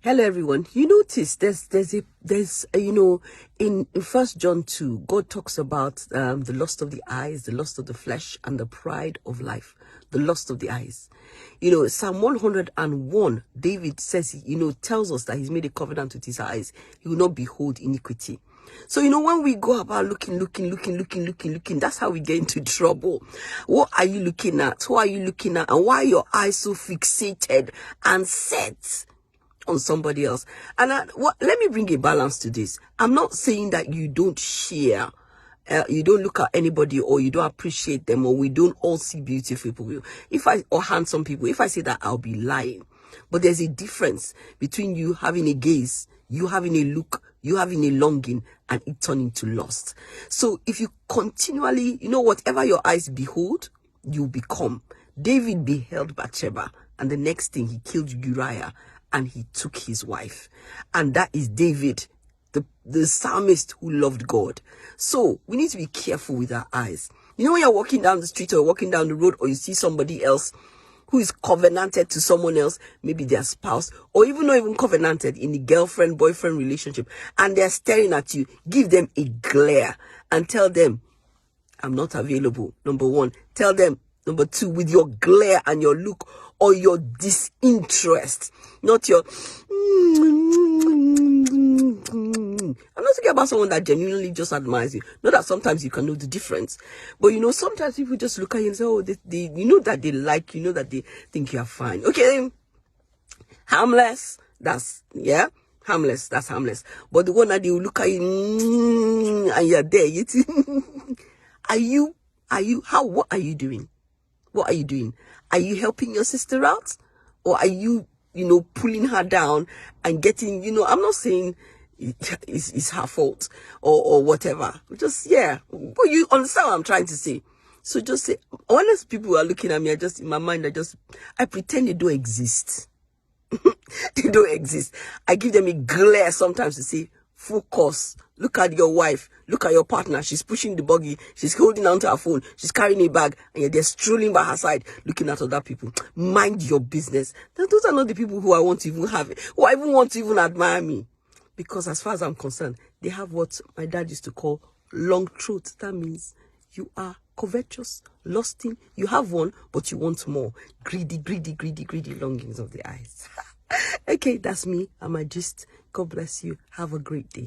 Hello everyone. You notice there's in 1 John 2, God talks about the lust of the eyes, the lust of the flesh, and the pride of life. The lust of the eyes. Psalm 101, David says, tells us that he's made a covenant with his eyes. He will not behold iniquity. So, when we go about looking, that's how we get into trouble. What are you looking at? Who are you looking at? And why are your eyes so fixated and set on somebody else? And let me bring a balance to this. I'm not saying that you don't share, you don't look at anybody, or you don't appreciate them, or we don't all see beautiful people or handsome people. If I say that, I'll be lying. But there's a difference between you having a gaze, you having a look, you having a longing, and it turning to lust. So if you continually, whatever your eyes behold, you become. David beheld Bathsheba, and the next thing he killed Uriah, and he took his wife. And that is David, the psalmist who loved God. So we need to be careful with our eyes. When you're walking down the street or walking down the road, or you see somebody else who is covenanted to someone else, maybe their spouse, or even not even covenanted, in the girlfriend-boyfriend relationship, and they're staring at you, give them a glare and tell them, I'm not available. Number one. Tell them, number two, with your glare and your look, or your disinterest, not your I'm not talking about someone that genuinely just admires you. Not that sometimes you can know the difference, but sometimes people just look at you and say, oh, they that they like, that they think you are fine. Okay, harmless, that's harmless, that's harmless. But the one that they will look at you and you're there, what are you doing? What are you doing? Are you helping your sister out? Or are you, pulling her down and getting, I'm not saying it's her fault or whatever. Just, but you understand what I'm trying to say. So just say, honest people are looking at me, in my mind, I pretend they don't exist. They don't exist. I give them a glare sometimes to say, focus. Look at your wife. Look at your partner. She's pushing the buggy. She's holding onto her phone. She's carrying a bag. And you're there strolling by her side, looking at other people. Mind your business. Those are not the people who I want to even have, who I even want to even admire me. Because as far as I'm concerned, they have what my dad used to call long throat. That means you are covetous, lusting. You have one, but you want more. Greedy longings of the eyes. Okay, that's me. I'm a gist. God bless you. Have a great day.